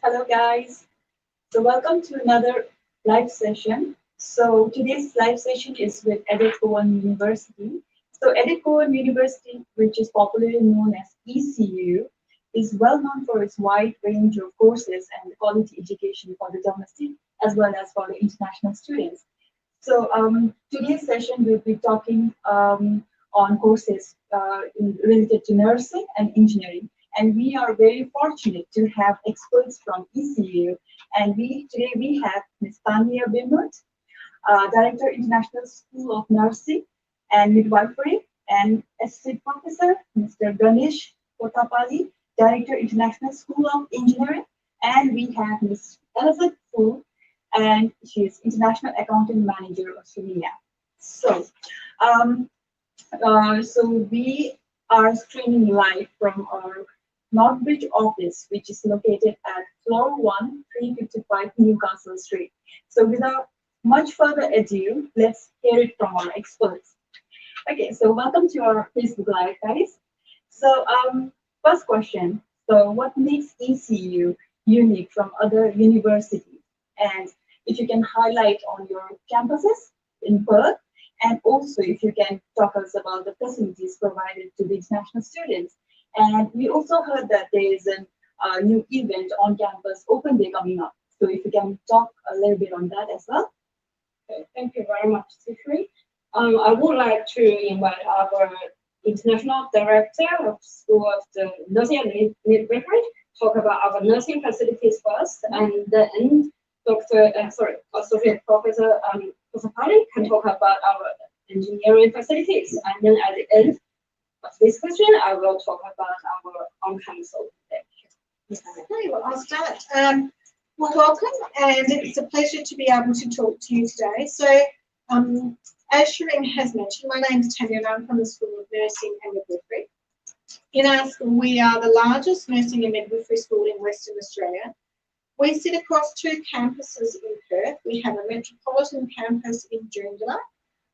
Hello guys. So welcome to another live session. So today's live session is with Edith Cowan University. So Edith Cowan University, which is popularly known as ECU, is well known for its wide range of courses and quality education for the domestic as well as for the international students. So today's session we'll be talking on courses related to nursing and engineering. And we are very fortunate to have experts from ECU. And today we have Ms. Tania Beament, Director, International School of Nursing and Midwifery, and Associate Professor, Mr. Ganesh Kothapalli, Director, International School of Engineering. And we have Ms. Elizabeth Fu, and she is International Accounting Manager of Australia. So, so we are streaming live from our Northbridge office, which is located at floor 1, 355 Newcastle Street. So without much further ado, let's hear it from our experts. Okay, so welcome to our Facebook Live, guys. So first question, so what makes ECU unique from other universities? And if you can highlight on your campuses in Perth, and also if you can talk us about the facilities provided to the international students. And we also heard that there is a new event on campus, Open Day, coming up. So if you can talk a little bit on that as well. Okay, thank you very much, Sifri. I would like to invite our International Director of School of the Nursing and Midwifery talk about our nursing facilities first, and then Associate Professor Kothapalli can talk about our engineering facilities, and then at the end of this question, I will talk about our on-campus open. Okay, well, I'll start. Well, welcome, and it's a pleasure to be able to talk to you today. So, as Shireen has mentioned, my name is Tania, and I'm from the School of Nursing and Midwifery. In our school, we are the largest nursing and midwifery school in Western Australia. We sit across 2 campuses in Perth. We have a metropolitan campus in Joondalup,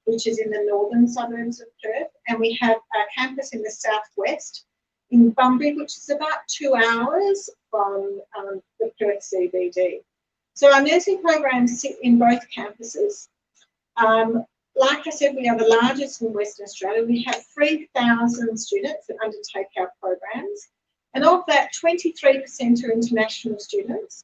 which is in the northern suburbs of Perth, and we have a campus in the southwest in Bunbury, which is about 2 hours from the Perth CBD. So our nursing programs sit in both campuses. Like I said, we are the largest in Western Australia. We have 3,000 students that undertake our programs, and of that, 23% are international students,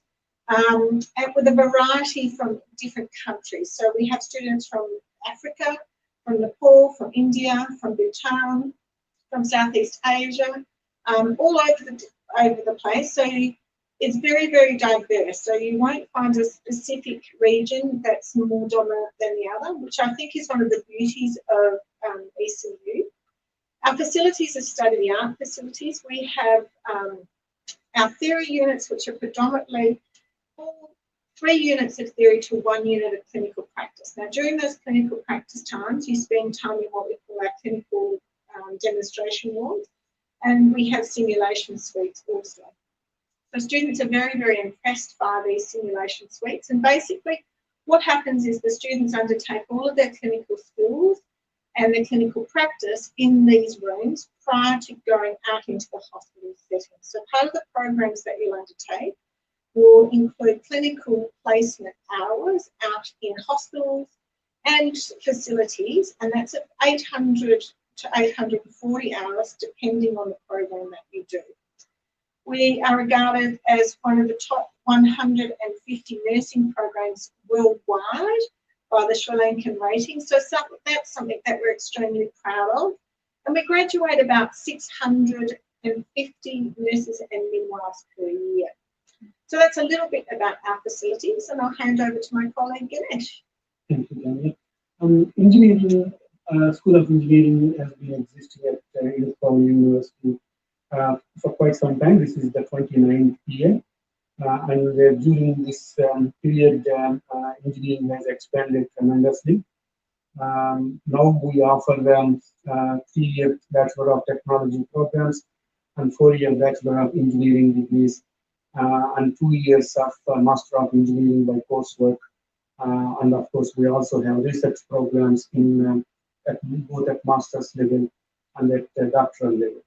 and with a variety from different countries. So we have students from Africa, from Nepal, from India, from Bhutan, from Southeast Asia, all over the place. So it's very, very diverse. So you won't find a specific region that's more dominant than the other, which I think is one of the beauties of ECU. Our facilities are state-of-the-art facilities. We have our theory units, which are predominantly 3 units of theory to 1 unit of clinical practice. Now, during those clinical practice times, you spend time in what we call our clinical demonstration wards, and we have simulation suites also. So students are very, very impressed by these simulation suites, and basically what happens is the students undertake all of their clinical skills and their clinical practice in these rooms prior to going out into the hospital setting. So part of the programs that you'll undertake will include clinical placement hours out in hospitals and facilities, and that's at 800 to 840 hours depending on the program that you do. We are regarded as one of the top 150 nursing programs worldwide by the Sri Lankan rating, so that's something that we're extremely proud of. And we graduate about 650 nurses and midwives per year. So that's a little bit about our facilities, and I'll hand over to my colleague Ganesh. Thank you, Tania. Engineering, School of Engineering has been existing at Edith Cowan University for quite some time. This is the 29th year, and during this period, engineering has expanded tremendously. Now we offer 3-year Bachelor of Technology programs and 4-year Bachelor of Engineering degrees, and 2 years of Master of Engineering by coursework. And of course, we also have research programs in both at master's level and at doctoral level.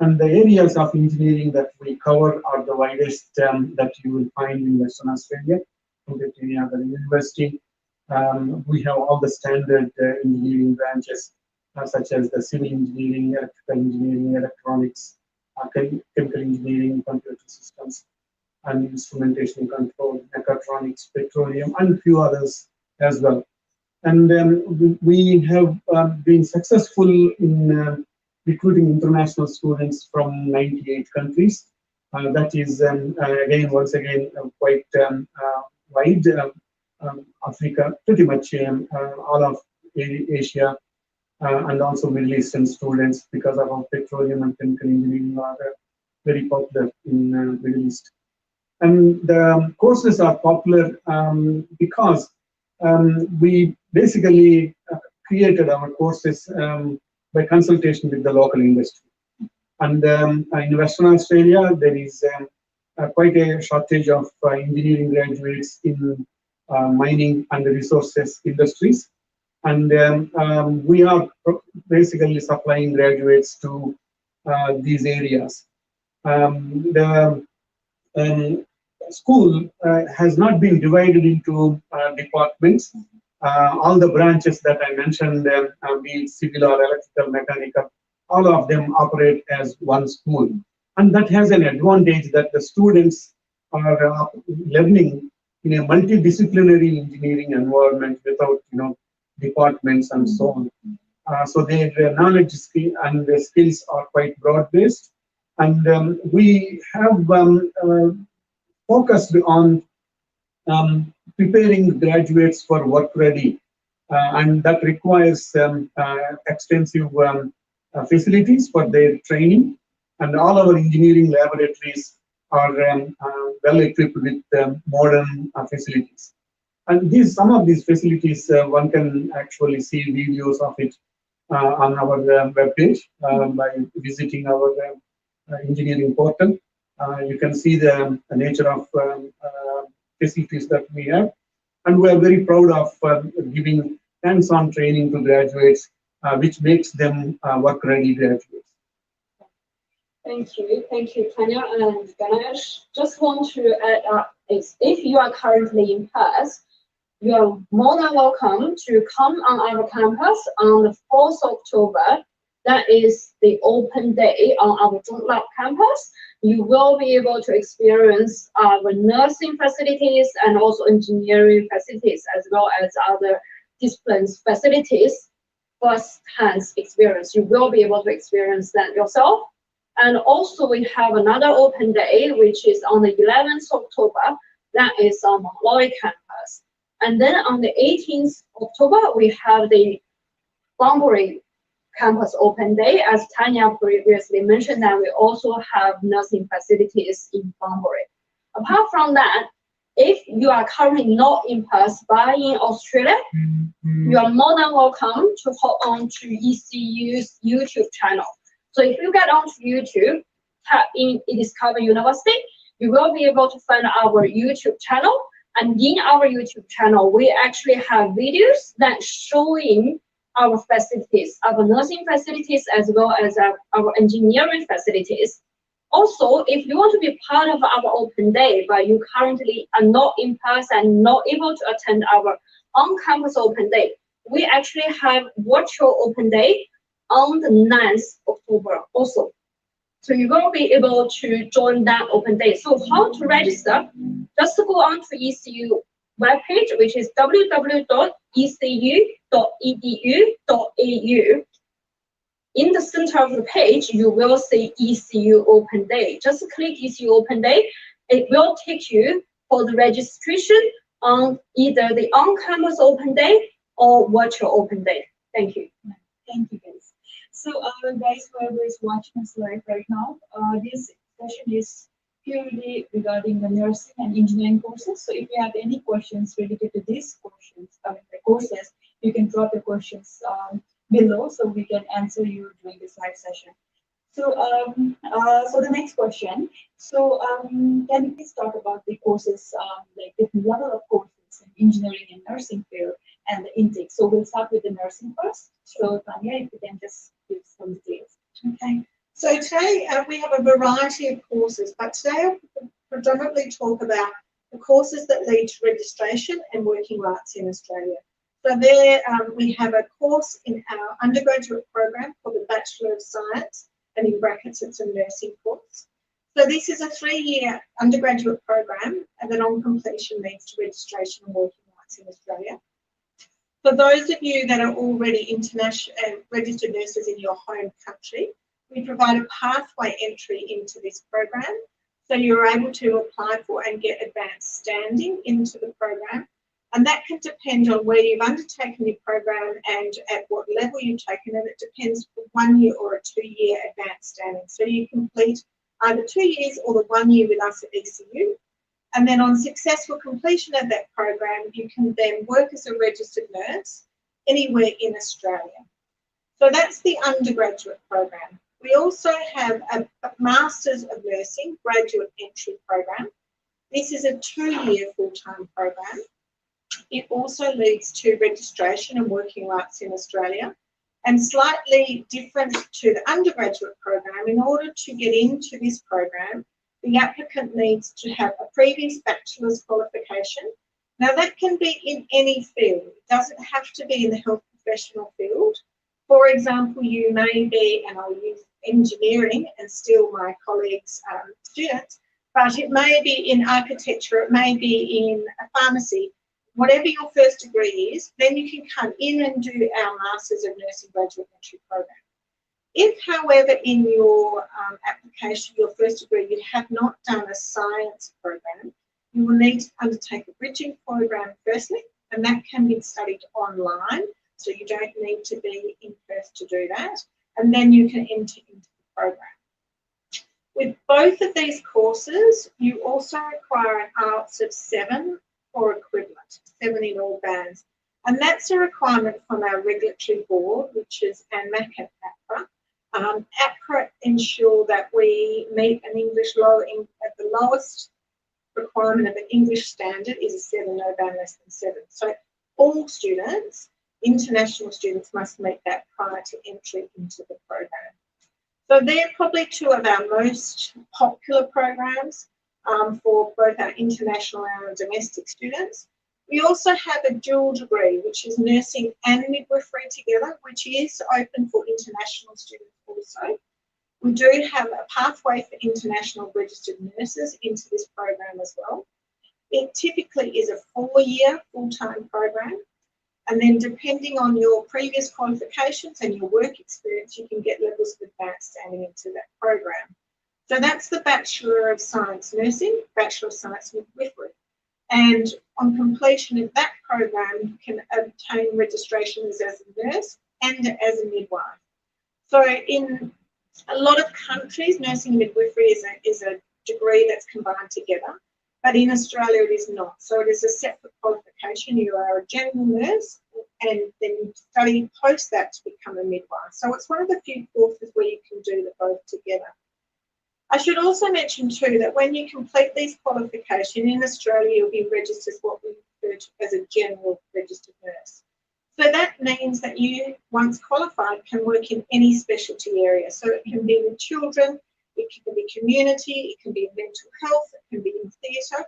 And the areas of engineering that we cover are the widest that you will find in Western Australia compared to any other university. We have all the standard engineering branches, such as the civil engineering, electrical engineering, electronics, chemical engineering, computer systems, and instrumentation control, mechatronics, petroleum, and a few others as well. And we have been successful in recruiting international students from 98 countries. That is, again, once again, quite wide. Africa, pretty much all of Asia, and also Middle Eastern students, because of our petroleum and chemical engineering are very popular in Middle East. And the courses are popular because we basically created our courses by consultation with the local industry. And in Western Australia, there is quite a shortage of engineering graduates in mining and resources industries. And we are basically supplying graduates to these areas. The school has not been divided into departments. All the branches that I mentioned, be it civil or electrical, mechanical, all of them operate as one school. And that has an advantage that the students are learning in a multidisciplinary engineering environment without, departments and so on. So their knowledge and their skills are quite broad-based. And we have focused on preparing graduates for work ready, and that requires extensive facilities for their training, and all our engineering laboratories are well equipped with modern facilities. And some of these facilities, one can actually see videos of it on our webpage by visiting our engineering portal. You can see the nature of facilities that we have, and we are very proud of giving hands-on training to graduates, which makes them work-ready graduates. Thank you, Tania and Ganesh. Just want to add up is if you are currently in Perth, you are more than welcome to come on our campus on the 4th October. That is the open day on our Jung Lab campus. You will be able to experience our nursing facilities and also engineering facilities, as well as other disciplines facilities, first-hand experience. You will be able to experience that yourself. And also we have another open day, which is on the 11th October. That is on Macquarie campus. And then on the 18th October, we have the Bunbury campus open day. As Tania previously mentioned, that we also have nursing facilities in Bunbury. Apart from that, if you are currently not in Perth but in Australia, you are more than welcome to hop on to ECU's YouTube channel. So if you get onto YouTube, type in Edith Cowan University, you will be able to find our YouTube channel. And in our YouTube channel, we actually have videos that showing our facilities, our nursing facilities, as well as our engineering facilities. Also, if you want to be part of our open day, but you currently are not in person and not able to attend our on-campus open day, we actually have virtual open day on the 9th October also. So you will be able to join that open day. So how to register? Just go on to ECU webpage, which is www.ecu.edu.au. In the center of the page, you will see ECU Open Day. Just click ECU Open Day. It will take you for the registration on either the on-campus Open Day or virtual Open Day. Thank you. Thank you, guys. So, guys, whoever is watching us live right now, this session is purely regarding the nursing and engineering courses. So, if you have any questions related to these courses, you can drop your questions below, so we can answer you during this live session. So, so the next question. So, can you please talk about the courses, like different level of courses in engineering and nursing field and the intake? So we'll start with the nursing first. So Tania, if you can just give some details. Okay. So So today we have a variety of courses, but today I'll predominantly talk about the courses that lead to registration and working rights in Australia. So there we have a course in our undergraduate program called the Bachelor of Science, and in brackets it's a nursing course. So this is a 3-year undergraduate program, and then on completion leads to registration and working rights in Australia. For those of you that are already international registered nurses in your home country, we provide a pathway entry into this program. So you're able to apply for and get advanced standing into the program. And that can depend on where you've undertaken your program and at what level you've taken it. It depends for 1 year or a 2-year advanced standing. So you complete either 2 years or the 1 year with us at ECU. And then on successful completion of that program, you can then work as a registered nurse anywhere in Australia. So that's the undergraduate program. We also have a Masters of Nursing graduate entry program. This is a 2-year full-time program. It also leads to registration and working rights in Australia. And slightly different to the undergraduate program, in order to get into this program, the applicant needs to have a previous bachelor's qualification. Now that can be in any field. It doesn't have to be in the health professional field. For example, you may be, and I'll use engineering and steal my colleagues' students, but it may be in architecture, it may be in a pharmacy. Whatever your first degree is, then you can come in and do our Masters of Nursing graduate entry program. If, however, in your application, your first degree, you have not done a science program, you will need to undertake a bridging program firstly, and that can be studied online, so you don't need to be in Perth to do that, and then you can enter into the program. With both of these courses, you also require an IELTS of 7 or equivalent, 7 in all bands, and that's a requirement from our regulatory board, which is ANMAC and APRA. APRA ensure that we meet an English at the lowest requirement of an English standard is a 7, no band less than 7. So all students, international students, must meet that prior to entry into the program. So they're probably two of our most popular programs for both our international and our domestic students. We also have a dual degree, which is nursing and midwifery together, which is open for international students also. We do have a pathway for international registered nurses into this program as well. It typically is a 4-year full-time program, and then depending on your previous qualifications and your work experience, you can get levels of advanced standing into that program. So that's the Bachelor of Science Nursing, Bachelor of Science Midwifery. And on completion of that program, you can obtain registrations as a nurse and as a midwife. So in a lot of countries, nursing and midwifery is a degree that's combined together, but in Australia it is not. So it is a separate qualification. You are a general nurse and then you study post that to become a midwife. So it's one of the few courses where you can do them both together. I should also mention too that when you complete these qualifications in Australia, you'll be registered as what we refer to as a general registered nurse. So that means that you, once qualified, can work in any specialty area. So it can be with children, it can be community, it can be mental health, it can be in theatre.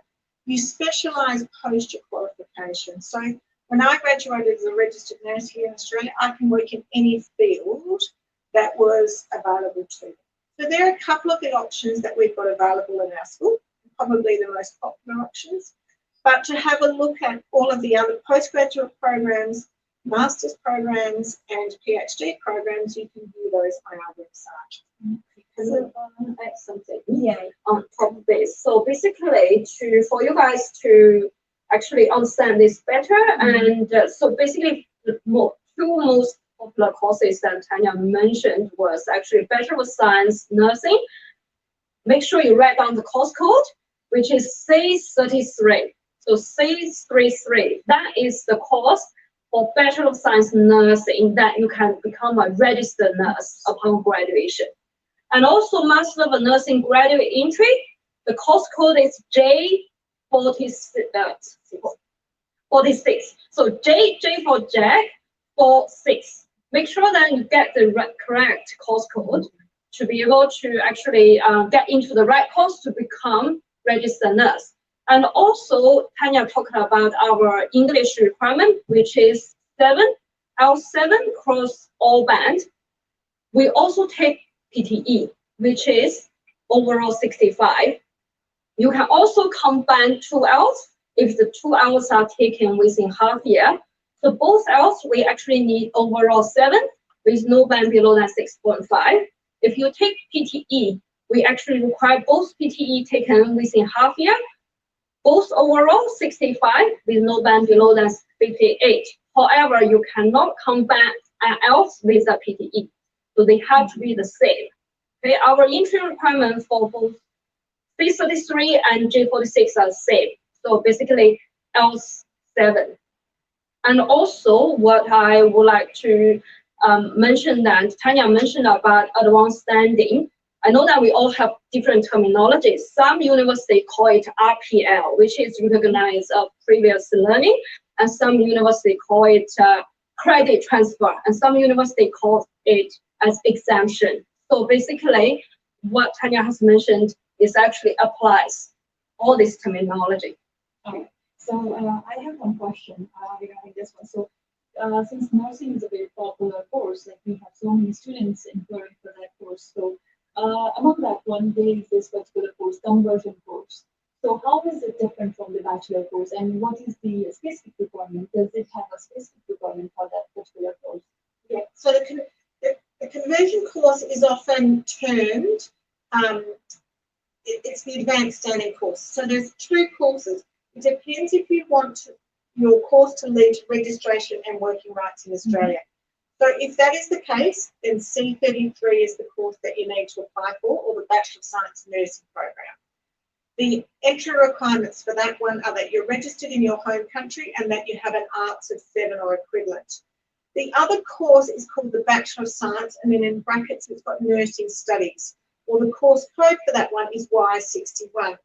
You specialise post your qualification. So when I graduated as a registered nurse here in Australia, I can work in any field that was available to me. So there are a couple of the options that we've got available in our school, probably the most popular options. But to have a look at all of the other postgraduate programs, master's programs and PhD programs, you can view those on our website. So add something on top of this. So basically, for you guys to actually understand this better, and so basically the two most popular courses that Tania mentioned was actually Bachelor of Science Nursing. Make sure you write down the course code, which is C33. So C33, that is the course for Bachelor of Science Nursing that you can become a registered nurse upon graduation. And also Master of Nursing graduate entry, the course code is J46. So J for Jack, 46. Make sure that you get the correct course code. to be able to actually get into the right course to become registered nurse. And also, Tania talked about our English requirement, which is 7, L7 across all band. We also take PTE, which is overall 65. You can also combine 2 Ls if the 2 Ls are taken within half year. So both Ls, we actually need overall 7 with no band below than 6.5. If you take PTE, we actually require both PTE taken within half year, both overall 65 with no band below than 58. However, you cannot combine Ls with a PTE. So they have to be the same. Okay, our entry requirement for both B33 and J46 are the same. So basically L7. And also what I would like to mention that Tania mentioned about advanced standing. I know that we all have different terminologies. Some universities call it RPL, which is recognized previous learning, and some universities call it credit transfer, and some universities call it as exemption. So basically, what Tania has mentioned is actually applies all this terminology. Okay. So I have one question regarding this one. So since nursing is a very popular course, like we have so many students inquiring for that course. So among that one, there is this particular course, conversion course. So how is it different from the bachelor course, and what is the specific requirement? Does it have a specific requirement for that particular course? Yeah. So the conversion course is often termed, it's the advanced standing course. So there's 2 courses. It depends if you want your course to lead to registration and working rights in Australia. So if that is the case, then C33 is the course that you need to apply for, or the Bachelor of Science Nursing program. The entry requirements for that one are that you're registered in your home country and that you have an arts of 7 or equivalent. The other course is called the Bachelor of Science, and then in brackets it's got nursing studies. Well, the course code for that one is Y61.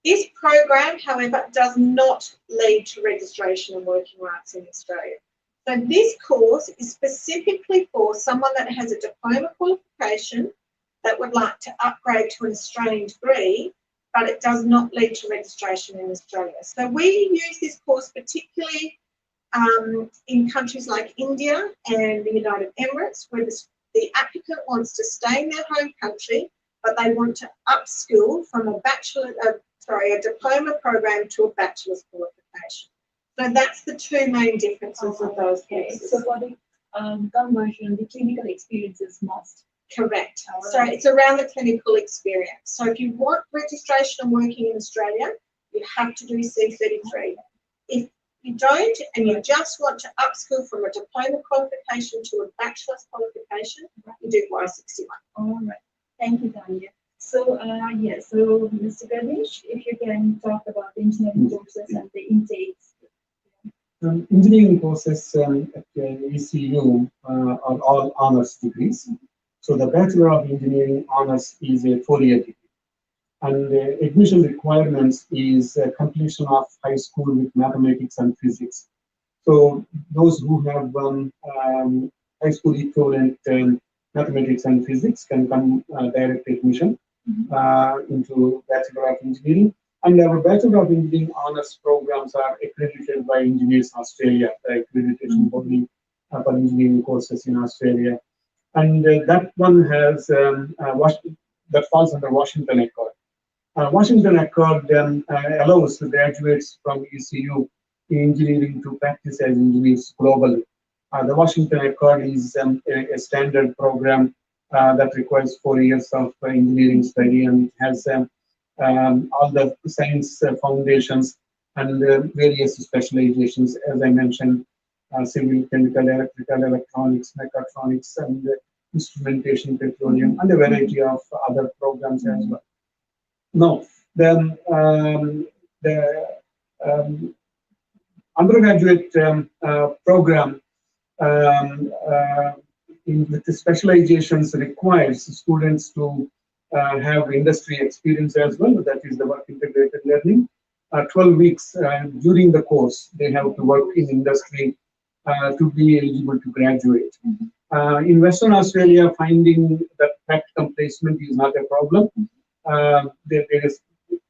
This program, however, does not lead to registration and working rights in Australia. So this course is specifically for someone that has a diploma qualification that would like to upgrade to an Australian degree, but it does not lead to registration in Australia. So we use this course particularly in countries like India and the United Emirates, where the applicant wants to stay in their home country, but they want to upskill from a diploma program to a bachelor's qualification. So that's the 2 main differences of those courses. So for the conversion, the clinical experience is must. Correct. So it's around the clinical experience. So if you want registration and working in Australia, you have to do C33. If you don't, and you just want to upskill from a diploma qualification to a bachelor's qualification, you do Y61. All right. Thank you, Tania. So, yes, so Mr. Ganesh, if you can talk about the engineering courses and the intakes. Engineering courses at ECU are all honors degrees. So the Bachelor of Engineering honors is a 4-year degree. And the admission requirements is completion of high school with mathematics and physics. So those who have high school equivalent mathematics and physics can come direct admission into Bachelor of Engineering. And our Bachelor of Engineering honors programs are accredited by Engineers Australia, the accreditation body for engineering courses in Australia. And that one has, that falls under Washington Accord. Washington Accord allows the graduates from ECU in engineering to practice as engineers globally. The Washington Accord is a standard program that requires 4 years of engineering study and has all the science foundations and various specializations, as I mentioned, civil, chemical, electrical, electronics, mechatronics, and instrumentation, petroleum, and a variety of other programs as well. Now, the undergraduate program with the specializations requires students to have industry experience as well. That is the work integrated learning. 12 weeks during the course, they have to work in industry to be eligible to graduate. In Western Australia, finding that placement is not a problem. There is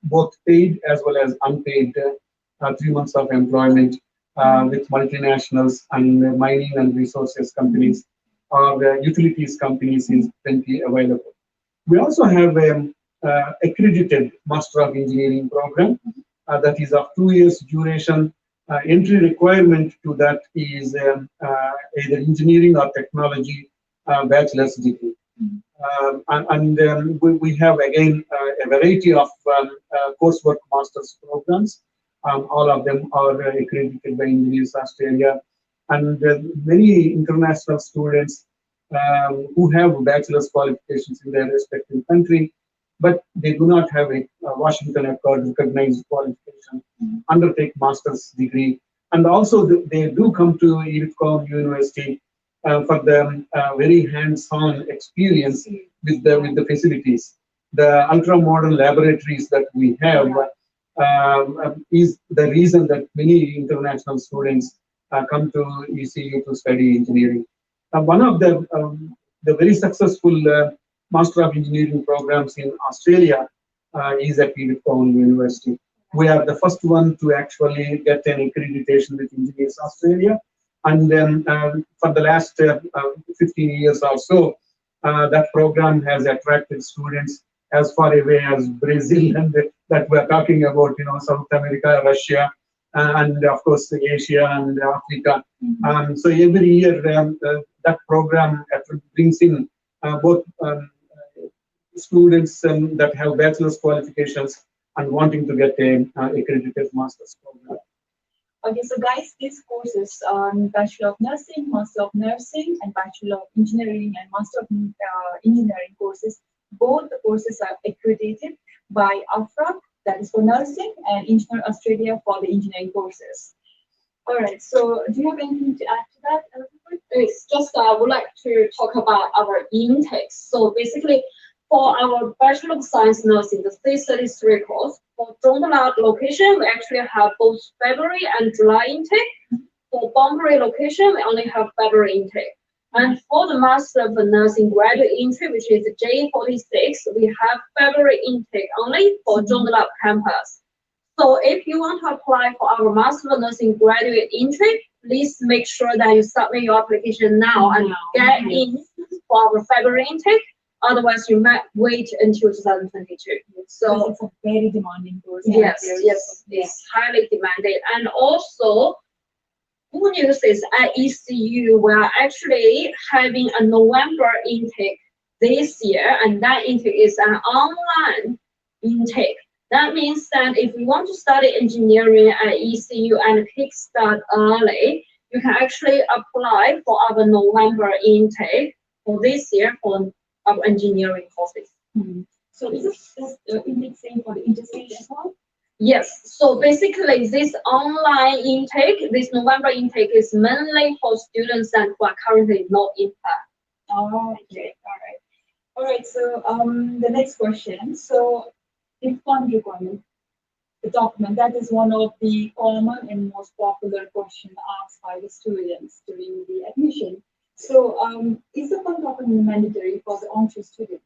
both paid as well as unpaid 3 months of employment with multinationals and mining and resources companies or utilities companies is plenty available. We also have an accredited Master of Engineering program that is of 2 years duration. Entry requirement to that is either engineering or technology bachelor's degree. We have again a variety of coursework master's programs. All of them are accredited by Engineers Australia, and many international students who have bachelor's qualifications in their respective country, but they do not have a Washington Accord recognized qualification, undertake master's degree, and also they do come to Edith Cowan University for the very hands-on experience with the facilities. The ultra-modern laboratories that we have is the reason that many international students come to ECU to study engineering. One of the very successful Master of Engineering programs in Australia is at Edith Cowan University. We are the first one to actually get an accreditation with Engineers Australia, and then for the last 15 years or so, that program has attracted students as far away as Brazil, and that we're talking about, South America, Russia, and of course Asia and Africa. So every year that program brings in both students that have bachelor's qualifications and wanting to get a accredited master's program. Okay, so guys, these courses on Bachelor of Nursing, Master of Nursing, and Bachelor of Engineering and Master of Engineering courses, both the courses are accredited by AFRA, that is for nursing, and Engineer Australia for the engineering courses. All right, so do you have anything to add to that, Elizabeth? It's just I would like to talk about our intakes. So basically, for our Bachelor of Science Nursing, the 333 course, for Joondalup location, we actually have both February and July intake. For Bunbury location, we only have February intake. And for the Master of Nursing graduate intake, which is J46, we have February intake only for Joondalup campus. So if you want to apply for our Master of Nursing graduate intake, please make sure that you submit your application now and get in for our February intake. Otherwise, you might wait until 2022. So it's a very demanding course. Yes, it's highly demanded. And also, good news is at ECU, we are actually having a November intake this year, and that intake is an online intake. That means that if you want to study engineering at ECU and kickstart early, you can actually apply for our November intake for this year for our engineering courses. So is this intake same for the interstate as well? Yes. So basically, this online intake, this November intake, is mainly for students that who are currently not in class. Oh, okay. All right. So the next question. So employment requirement, the document, that is one of the common and most popular questions asked by the students during the admission. So is the fund document mandatory for the onshore students?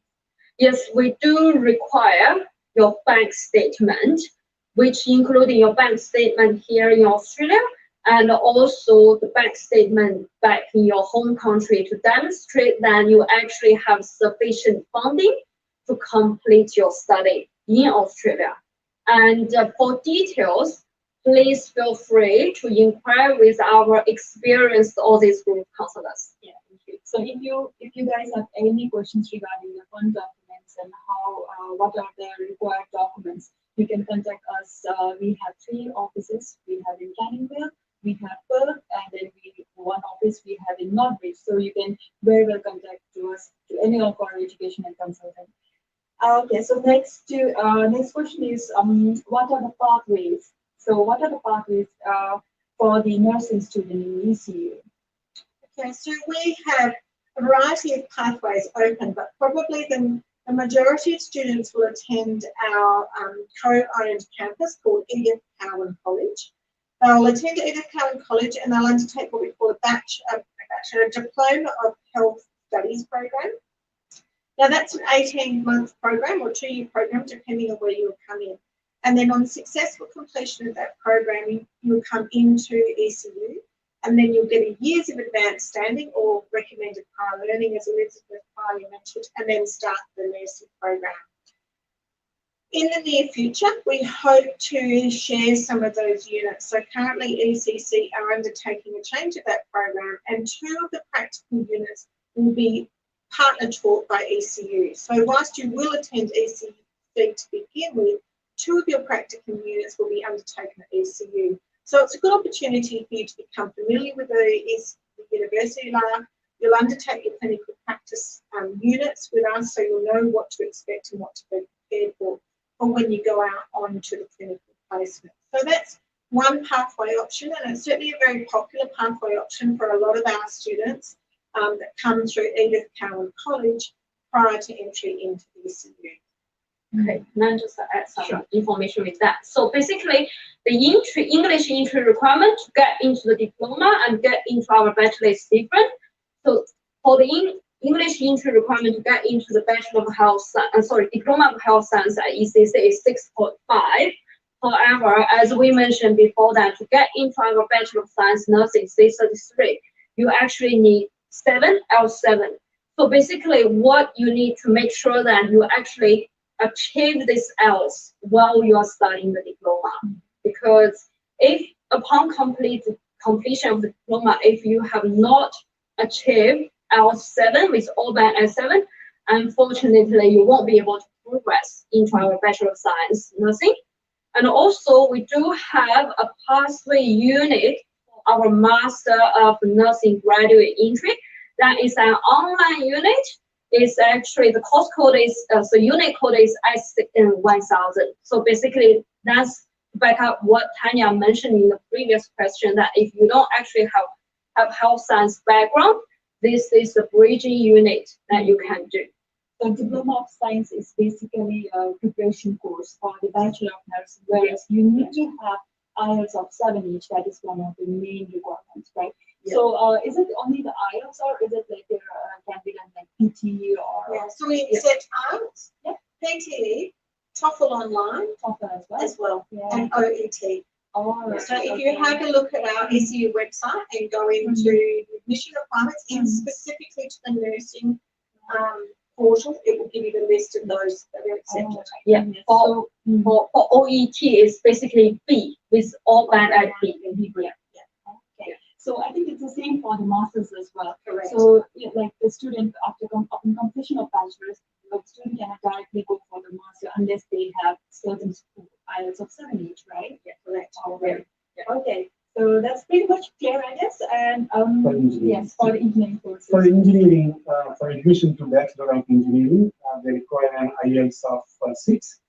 Yes, we do require your bank statement, which including your bank statement here in Australia and also the bank statement back in your home country to demonstrate that you actually have sufficient funding to complete your study in Australia. And for details, please feel free to inquire with our experienced Aussizz Group counselors. Yeah, thank you. So if you guys have any questions regarding the fund documents and how what are the required documents, you can contact us. We have 3 offices. We have in Canningville, we have Perth, and then one office we have in Northbridge. So you can very well contact us to any of our education and consultant. Okay, so next question is what are the pathways? So what are the pathways for the nursing student in ECU? Okay, so we have a variety of pathways open, but probably the majority of students will attend our co-owned campus called Edith Cowan College. They'll attend Edith Cowan College and they'll undertake what we call a Bachelor Diploma of Health Studies program. Now that's an 18-month program or 2-year program, depending on where you'll come in. And then on successful completion of that program, you'll come into ECU, and then you'll get a years of advanced standing or recommended prior learning, as Elizabeth Farley mentioned, and then start the nursing program. In the near future, we hope to share some of those units. So currently ECC are undertaking a change of that program, and 2 of the practical units will be partner taught by ECU. So whilst you will attend ECC to begin with, 2 of your practical units will be undertaken at ECU. So it's a good opportunity for you to become familiar with the university life. You'll undertake your clinical practice units with us, so you'll know what to expect and what to be prepared for when you go out onto the clinical placement. So that's one pathway option, and it's certainly a very popular pathway option for a lot of our students that come through Edith Cowan College prior to entry into the ECU. Okay, can I just add some information with that? So basically, the English entry requirement to get into the diploma and get into our bachelor is different. So for the English entry requirement to get into the Bachelor of Health Science, Diploma of Health Science at ECC is 6.5. However, as we mentioned before that, to get into our Bachelor of Science Nursing 633, you actually need 7 L7. So basically, what you need to make sure that you actually achieve this else while you are studying the diploma, because if upon completion of the diploma, if you have not achieved L7 with all band L7, unfortunately you won't be able to progress into our Bachelor of Science Nursing. And also we do have a pathway unit for our Master of Nursing graduate entry. That is an online unit. It's actually the course code is so unit code is S1000. So basically that's back up what Tania mentioned in the previous question, that if you don't actually have health science background, this is the bridging unit that you can do. So Diploma of Science is basically a preparation course for the Bachelor of Nursing, whereas you need to have IELTS of 7 each. That is one of the main requirements, right? Yeah. So is it only the IELTS, or is it like there can be done like PTE or? Yeah, so we accept IELTS, PTE, TOEFL online, TOEFL as well, yeah. and OET. Oh, right. So if you have a look at our ECU website and go into the admission requirements, and specifically to the nursing portal, it will give you the list of those that are accepted. Yeah, for OET is basically B with all band at B. Yeah. Okay. So I think it's the same for the masters as well. Correct. So like the student after completion of bachelor's, the student cannot directly go for the master unless they have certain IELTS of 7 each, right? Yeah, correct. All right. Yeah. Okay. So that's pretty much clear, I guess. And yes, for the engineering courses. For engineering, for admission to Bachelor of Engineering, they require an IELTS of 6,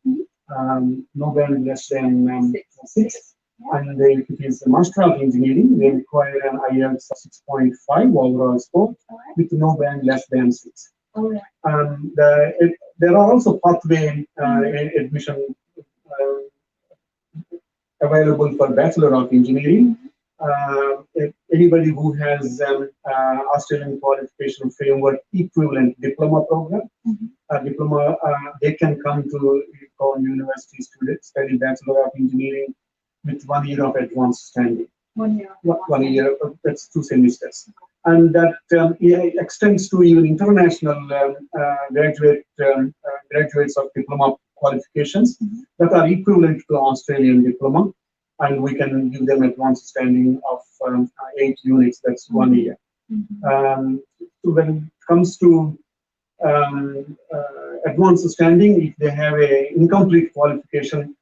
no band less than 6. Yeah. And if it is a Master of Engineering, they require an IELTS of 6.5 overall score, with no band less than 6. All right. There are also pathway admission available for Bachelor of Engineering. Anybody who has Australian Qualification Framework equivalent diploma program, diploma, they can come to Edith Cowan University to study Bachelor of Engineering with 1 year of advanced standing. 1 year. 1 year, that's 2 semesters. And that extends to even international graduates of diploma qualifications that are equivalent to Australian diploma, and we can give them advanced standing of 8 units, that's 1 year. So when it comes to advanced standing, if they have a incomplete qualification,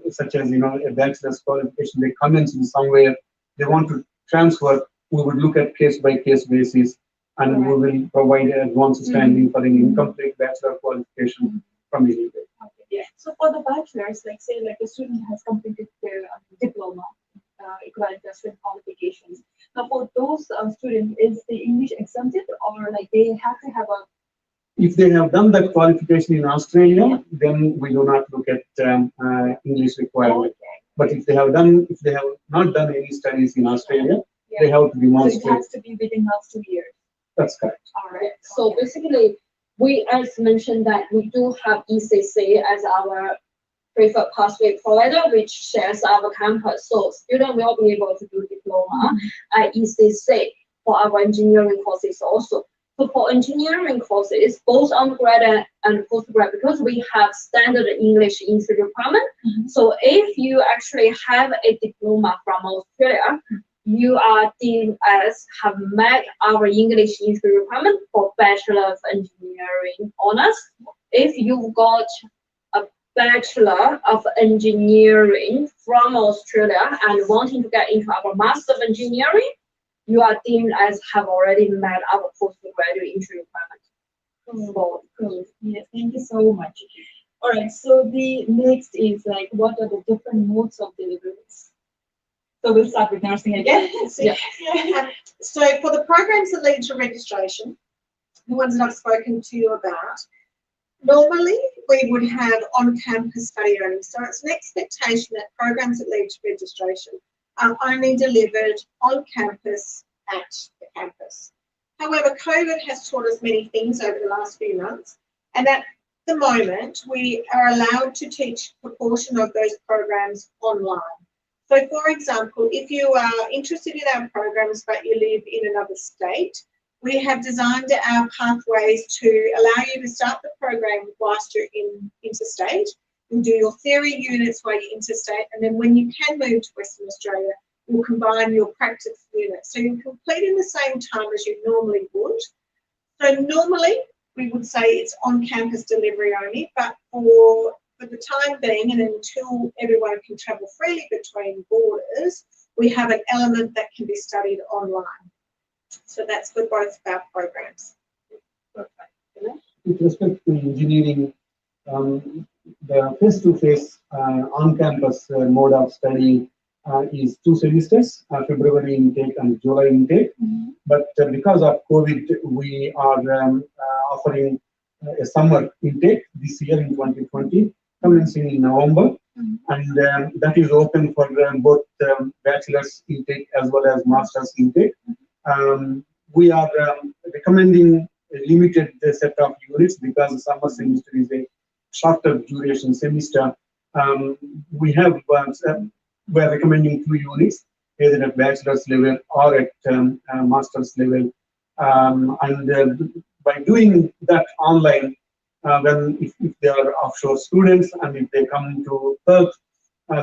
such as a bachelor's qualification, they commence in somewhere, they want to transfer, we would look at case-by-case basis, and we will provide advanced standing for an incomplete bachelor qualification from anywhere. Okay. Yeah. So for the bachelor's, like say, like a student has completed their diploma, equivalent to student qualifications. Now for those students, is the English exempted, or like they have to have a? If they have done that qualification in Australia, then we do not look at English requirement. Okay. But if they have not done any studies in Australia, they have to demonstrate. So it has to be within last 2 years. That's correct. All right. So basically, we, as mentioned, that we do have ECC as our preferred pathway provider, which shares our campus. So students will be able to do diploma at ECC for our engineering courses also. So for engineering courses, both undergrad and postgrad, because we have standard English in the requirement. So if you actually have a diploma from Australia, you are deemed as have met our English in the requirement for Bachelor of Engineering honors. If you've got a Bachelor of Engineering from Australia and wanting to get into our Master of Engineering, you are deemed as have already met our postgraduate entry requirement. Cool. Yes, thank you so much. All right, so the next is like, what are the different modes of deliveries? So we'll start with nursing again. So for the programs that lead to registration, the ones that I've spoken to you about, normally we would have on-campus study only. So it's an expectation that programs that lead to registration are only delivered on campus at the campus. However, COVID has taught us many things over the last few months, and at the moment we are allowed to teach a proportion of those programs online. So for example, if you are interested in our programs but you live in another state, we have designed our pathways to allow you to start the program whilst you're in interstate. You'll do your theory units while you're interstate, and then when you can move to Western Australia, you'll combine your practice units. So you complete in the same time as you normally would. So normally we would say it's on-campus delivery only, but for the time being and until everyone can travel freely between borders, we have an element that can be studied online. So that's for both of our programs. With respect to engineering, the face-to-face on-campus mode of study is 2 semesters, February intake and July intake. But because of COVID, we are offering a summer intake this year in 2020, commencing in November. And that is open for both bachelor's intake as well as master's intake. We are recommending a limited set of units because the summer semester is a shorter duration semester. We are recommending 2 units, either at bachelor's level or at master's level. And by doing that online, if they are offshore students and if they come to Perth,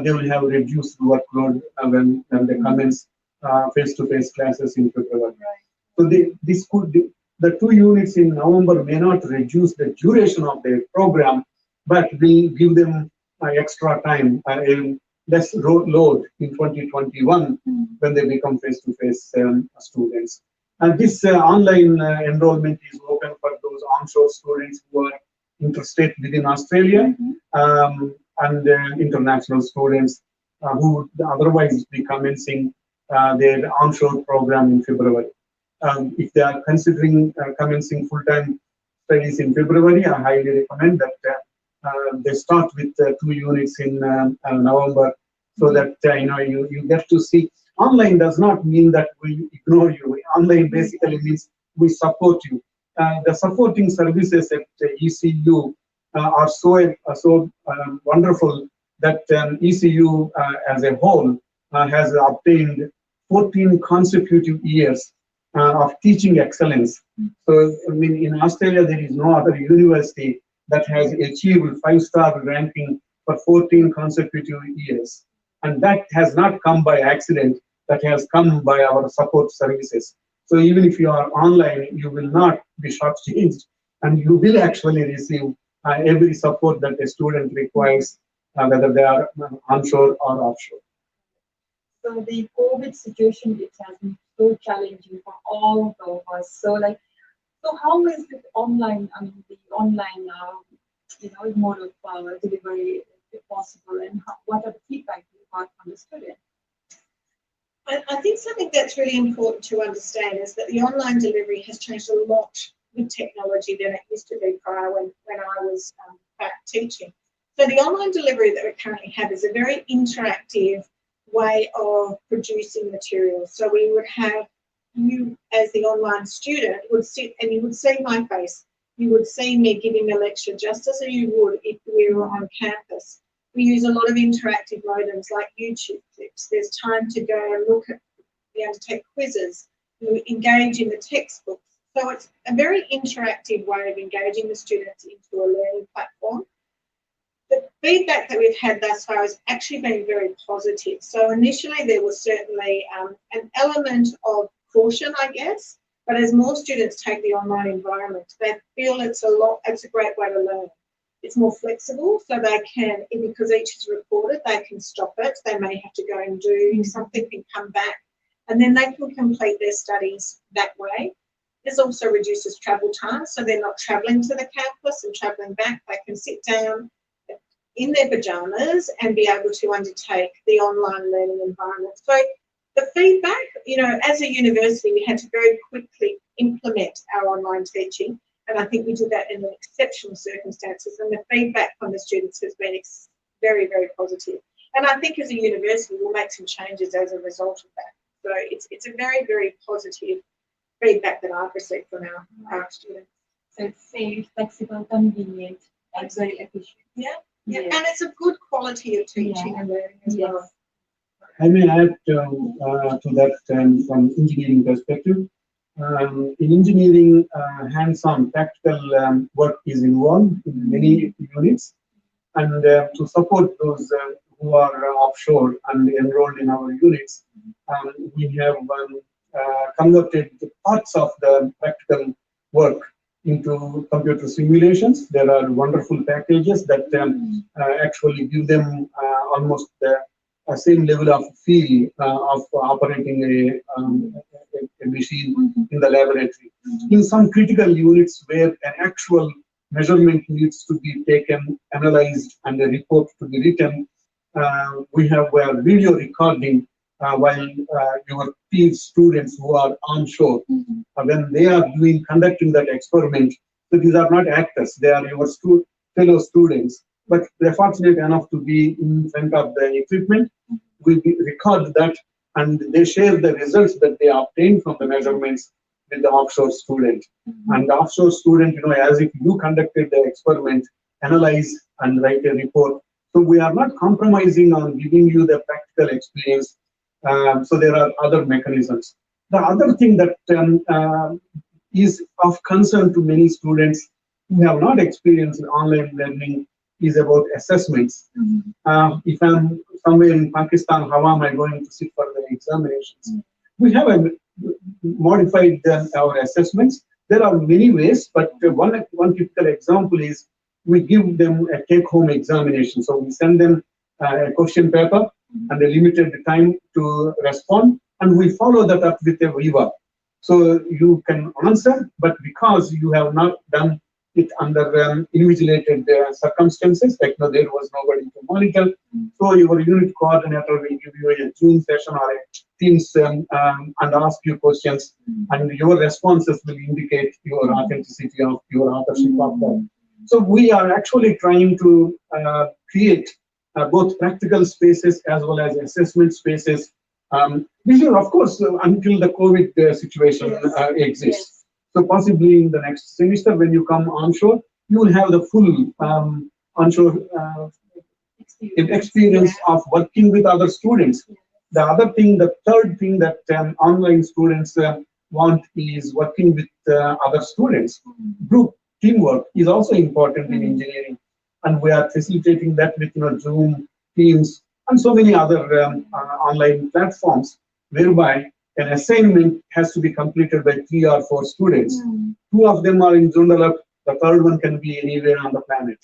they will have reduced workload when they commence face-to-face classes in February. So the 2 units in November may not reduce the duration of their program, but will give them extra time, less load in 2021 when they become face-to-face students. And this online enrollment is open for those onshore students who are interstate within Australia and international students who would otherwise be commencing their onshore program in February. If they are considering commencing full-time studies in February, I highly recommend that they start with 2 units in November, so that you get to see. Online does not mean that we ignore you. Online basically means we support you. The supporting services at ECU are so wonderful that ECU as a whole has obtained 14 consecutive years of teaching excellence. So I mean, in Australia, there is no other university that has achieved 5-star ranking for 14 consecutive years. And that has not come by accident, that has come by our support services. So even if you are online, you will not be shortchanged, and you will actually receive every support that a student requires, whether they are onshore or offshore. So the COVID situation, it has been so challenging for all of us. So how is it online? I mean, the online, mode of delivery, if possible, and what are the feedback you got from the students? I think something that's really important to understand is that the online delivery has changed a lot with technology than it used to be prior when I was back teaching. So the online delivery that we currently have is a very interactive way of producing materials. So we would have, you as the online student would sit and you would see my face. you would see me giving a lecture just as you would if we were on campus. We use a lot of interactive modems like YouTube clips. There's time to go and look at, be able to take quizzes, you engage in the textbooks. So it's a very interactive way of engaging the students into a learning platform. The feedback that we've had thus far has actually been very positive. So initially there was certainly an element of caution, I guess, but as more students take the online environment, they feel it's a great way to learn. It's more flexible, so they can, because each is recorded, they can stop it. They may have to go and do something and come back, and then they can complete their studies that way. This also reduces travel time, so they're not travelling to the campus and travelling back. They can sit down in their pajamas and be able to undertake the online learning environment. So the feedback, as a university, we had to very quickly implement our online teaching, and I think we did that in exceptional circumstances, and the feedback from the students has been very, very positive. And I think as a university, we'll make some changes as a result of that. So it's a very, very positive feedback that I've received from our students. So it's safe, flexible, convenient, and very efficient. Yeah. And it's a good quality of teaching and learning as well. I may add to that from engineering perspective. In engineering, hands-on practical work is involved in many units, and to support those who are offshore and enrolled in our units, we have converted parts of the practical work into computer simulations. There are wonderful packages that actually give them almost the same level of feel of operating a machine in the laboratory. In some critical units where an actual measurement needs to be taken, analyzed, and a report to be written, we have video recording while your peer students who are onshore, when they are conducting that experiment. So these are not actors, they are your fellow students, but they're fortunate enough to be in front of the equipment. We record that, and they share the results that they obtained from the measurements with the offshore student. And the offshore student, as if you conducted the experiment, analyze and write a report. So we are not compromising on giving you the practical experience. So there are other mechanisms. The other thing that is of concern to many students who have not experienced online learning is about assessments. If I'm somewhere in Pakistan, how am I going to sit for the examinations? We have modified our assessments. There are many ways, but one typical example is we give them a take-home examination. So we send them a question paper and a limited time to respond, and we follow that up with a viva. So you can answer, but because you have not done it under invigilated circumstances, like there was nobody to monitor, so your unit coordinator will give you a Zoom session or a Teams and ask you questions, and your responses will indicate your authenticity of your authorship of that. So we are actually trying to create both practical spaces as well as assessment spaces. This is, of course, until the COVID situation exists. So possibly in the next semester, when you come onshore, you will have the full onshore experience of working with other students. The other thing, the third thing that online students want is working with other students. Group teamwork is also important in engineering, and we are facilitating that with Zoom, Teams, and so many other online platforms, whereby an assignment has to be completed by 3 or 4 students. 2 of them are in Joondalup, the third one can be anywhere on the planet.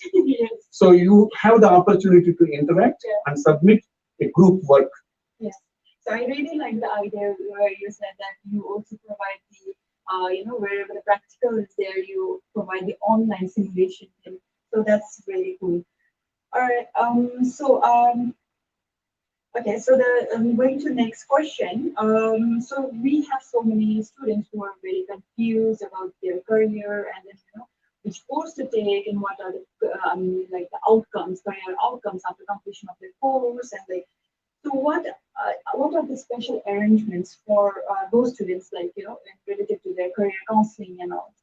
So you have the opportunity to interact and submit a group work. Yes. So I really like the idea where you said that you also provide the, wherever the practical is there, you provide the online simulation. So that's really cool. All right. Okay, so going to next question. So we have so many students who are very confused about their career and then, which course to take and what are the the outcomes, career outcomes after completion of their course, and so what are the special arrangements for those students, related to their career counseling and all?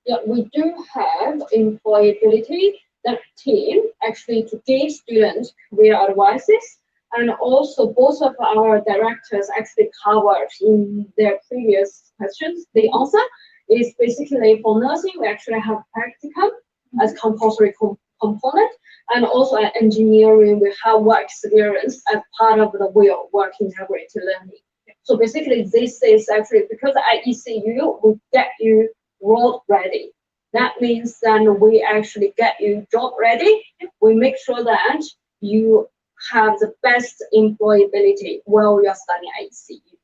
Yeah, we do have employability that team actually to give students career advices, and also both of our directors actually covered in their previous questions. The answer is basically for nursing, we actually have practicum as compulsory component, and also at engineering, we have work experience as part of the real work integrated learning. So basically, this is actually because at ECU, we get you world ready. That means then we actually get you job ready. We make sure that you have the best employability while you're studying at ECU.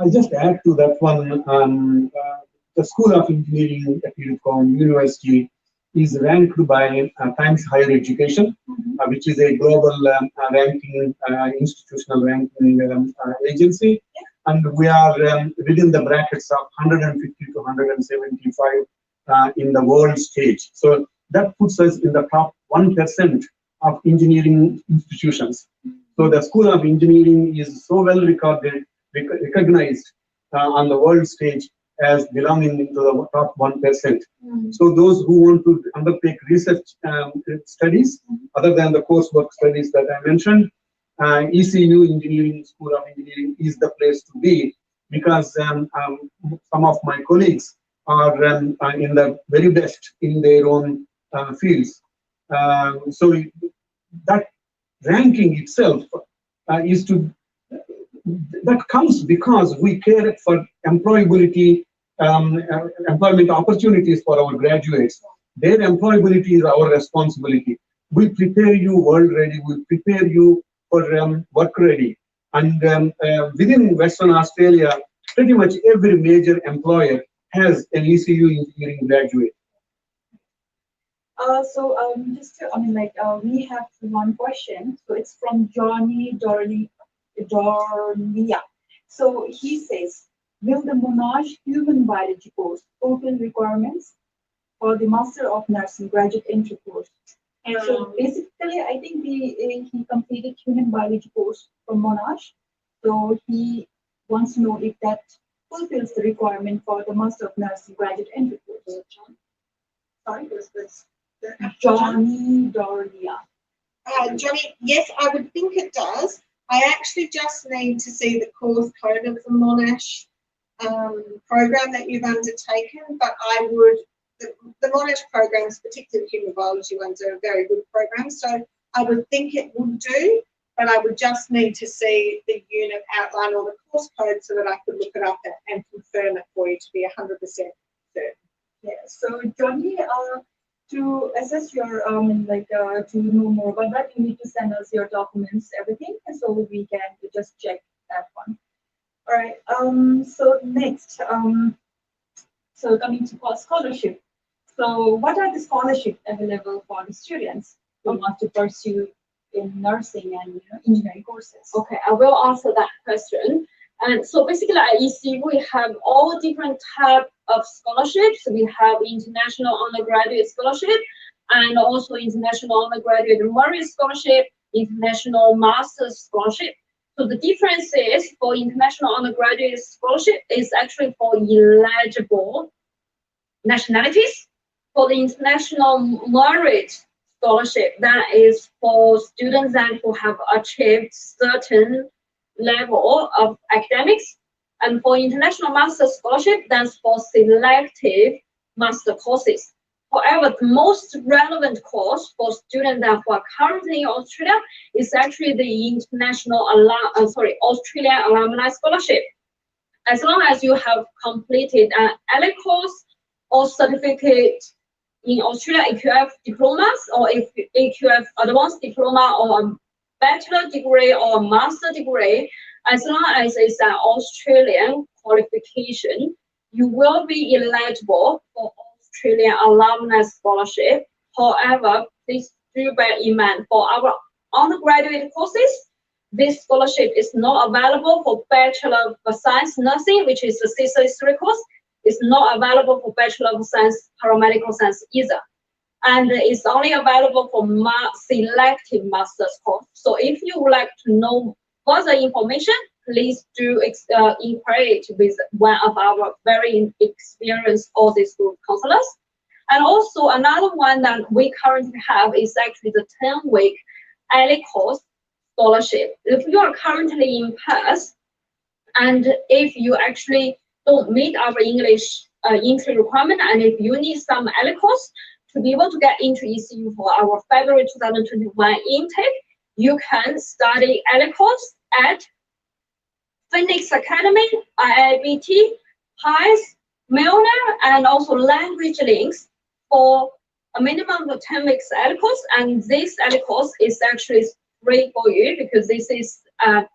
I'll just add to that one. The School of Engineering at Edith Cowan University is ranked by Times Higher Education, which is a global ranking, institutional ranking agency. And we are within the brackets of 150 to 175 in the world stage. So that puts us in the top 1% of engineering institutions. So the School of Engineering is so well recognized on the world stage as belonging into the top 1%. So those who want to undertake research studies, other than the coursework studies that I mentioned, ECU Engineering, School of Engineering is the place to be, because some of my colleagues are in the very best in their own fields. So that ranking itself that comes because we care for employability, employment opportunities for our graduates. Their employability is our responsibility. We prepare you world ready, we prepare you for work ready. And within Western Australia, pretty much every major employer has an ECU engineering graduate. We have one question. So it's from Johnny Dorlia. So he says, will the Monash Human Biology course fulfill requirements for the Master of Nursing graduate entry course? And so basically, I think he completed Human Biology course from Monash. So he wants to know if that fulfills the requirement for the Master of Nursing graduate entry course. Sorry, was this Johnny Dorlia? Johnny, yes, I would think it does. I actually just need to see the course code of the Monash program that you've undertaken, but I would, the Monash programs, particularly the human biology ones, are a very good program, so I would think it would do, but I would just need to see the unit outline or the course code so that I could look it up and confirm it for you to be 100% certain. Yeah, so Johnny, to assess your to know more about that, you need to send us your documents, everything, and so we can just check that one. All right. So next, so coming to scholarship. So what are the scholarships available for the students who want to pursue in nursing and engineering courses? Okay, I will answer that question. And so basically at EC, we have all different types of scholarships. We have international undergraduate scholarship and also international undergraduate merit scholarship, international master's scholarship. So the difference is for international undergraduate scholarship is actually for eligible nationalities. For the international merit scholarship, that is for students that who have achieved certain level of academics, and for international master scholarship, that's for selective master courses. However, the most relevant course for students that who are currently in Australia is actually the international Australian Alumni Scholarship. As long as you have completed an ALEC course or certificate in Australia, AQF diplomas, or if AQF advanced diploma or a bachelor degree or a master degree, as long as it's an Australian qualification, you will be eligible for Australian Alumni Scholarship. However, please do bear in mind for our undergraduate courses, this scholarship is not available for Bachelor of Science Nursing, which is the CSA3 course. It's not available for Bachelor of Science Paramedical Science either. And it's only available for selective master's course. So if you would like to know further information, please do inquire with one of our very experienced Aussizz Group counselors. And also another one that we currently have is actually the 10-week early course scholarship. If you are currently in Perth, and if you actually don't meet our English entry requirement, and if you need some early course to be able to get into ECU for our February 2021 intake, you can study early course at Phoenix Academy, IIBT, HIGHS, Milner, and also Language Links for a minimum of 10 weeks early course. And this early course is actually free for you because this is a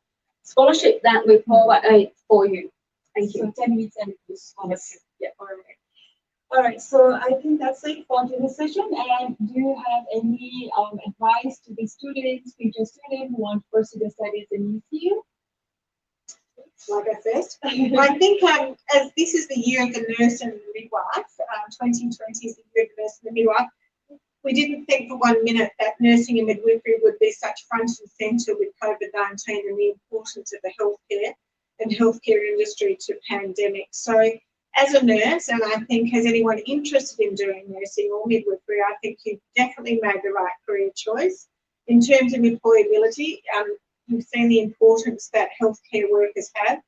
scholarship that we provide for you. Thank you. So 10 weeks and scholarship. Yeah, all right. All right, so I think that's it for today's session. And do you have any advice to the students, future students who want to pursue their studies in ECU? Like I said, I think as this is the year of the nurse and the midwife, 2020 is the year of the nurse and the midwife, we didn't think for 1 minute that nursing and midwifery would be such front and centre with COVID-19 and the importance of the healthcare and healthcare industry to pandemic. So as a nurse, and I think as anyone interested in doing nursing or midwifery, I think you've definitely made the right career choice. In terms of employability, you've seen the importance that healthcare workers have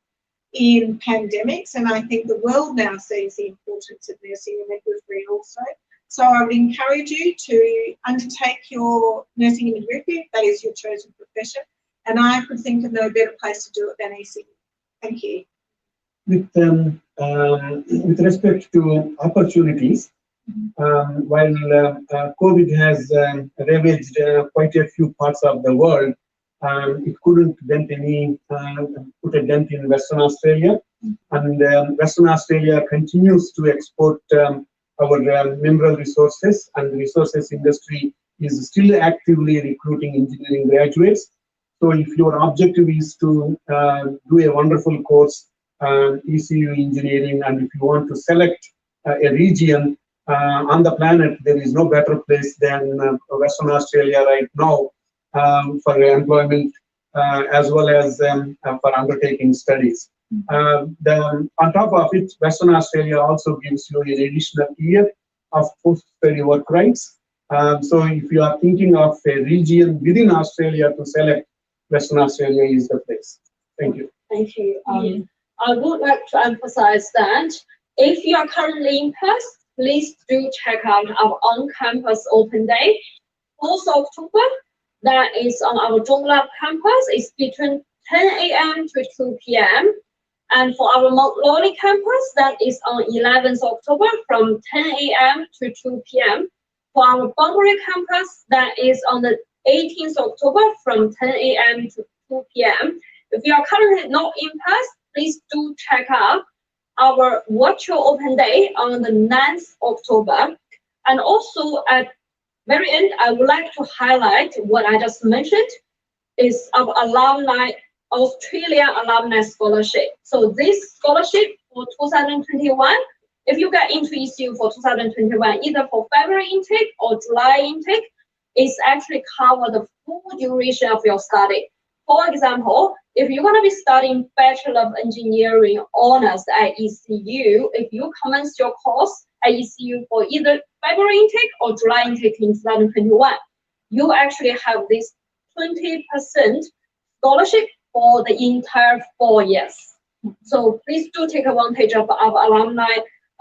in pandemics, and I think the world now sees the importance of nursing and midwifery also. So I would encourage you to undertake your nursing and midwifery if that is your chosen profession, and I could think of no better place to do it than ECU. Thank you. With respect to opportunities, while COVID has ravaged quite a few parts of the world, it couldn't put a dent in Western Australia, and Western Australia continues to export our mineral resources, and the resources industry is still actively recruiting engineering graduates. So if your objective is to do a wonderful course, ECU engineering, and if you want to select a region on the planet, there is no better place than Western Australia right now for employment as well as for undertaking studies. On top of it, Western Australia also gives you an additional year of post-study work rights. So if you are thinking of a region within Australia to select, Western Australia is the place. Thank you. Thank you. I would like to emphasize that if you are currently in Perth, please do check out our on-campus open day, 4th October. That is on our Jonglab campus. It's between 10 a.m. to 2 p.m. And for our Mount Lawley campus, that is on 11th October from 10 a.m. to 2 p.m. For our Bunbury campus, that is on the 18th October from 10 a.m. to 2 p.m. If you are currently not in Perth, please do check out our virtual open day on the 9th October. And also at very end, I would like to highlight what I just mentioned is our alumni, Australian Alumni Scholarship. So this scholarship for 2021, if you get into ECU for 2021, either for February intake or July intake, is actually cover the full duration of your study. For example, if you're going to be studying Bachelor of Engineering honors at ECU, if you commence your course at ECU for either February intake or July intake in 2021, you actually have this 20% scholarship for the entire 4 years. So please do take advantage of our alumni,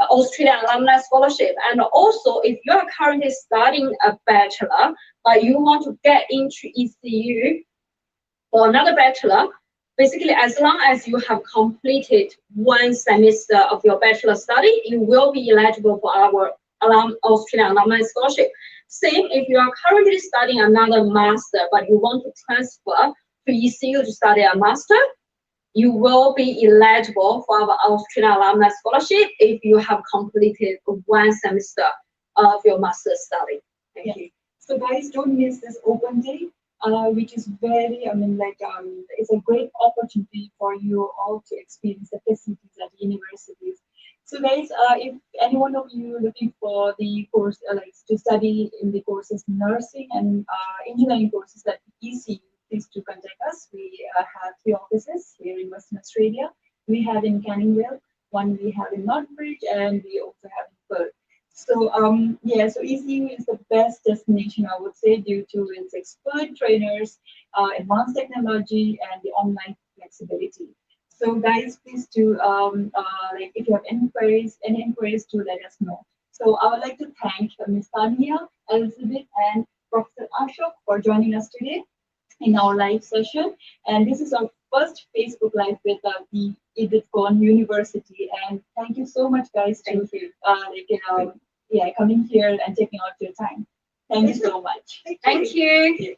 Australian Alumni Scholarship. And also, if you are currently studying a bachelor, but you want to get into ECU for another bachelor, basically, as long as you have completed 1 semester of your bachelor study, you will be eligible for our Australian Alumni Scholarship. Same if you are currently studying another master, but you want to transfer to ECU to study a master, you will be eligible for our Australian Alumni Scholarship if you have completed 1 semester of your master's study. Thank you. So guys, don't miss this open day, which is very, it's a great opportunity for you all to experience the facilities at universities. So guys, if any one of you looking for the course, to study in the courses nursing and engineering courses at ECU, please do contact us. We have 3 offices here in Western Australia. We have in Canning Vale, one we have in Northbridge, and we also have in Perth. So yeah, so ECU is the best destination, I would say, due to its expert trainers, advanced technology, and the online flexibility. So guys, please do like if you have any inquiries, to let us know. So I would like to thank Ms. Tania, Elizabeth, and Professor Ashok for joining us today in our live session. And this is our first Facebook Live with the Edith Cowan University. And thank you so much, guys, to yeah, coming here and taking out your time. Thank you so much. Thank you.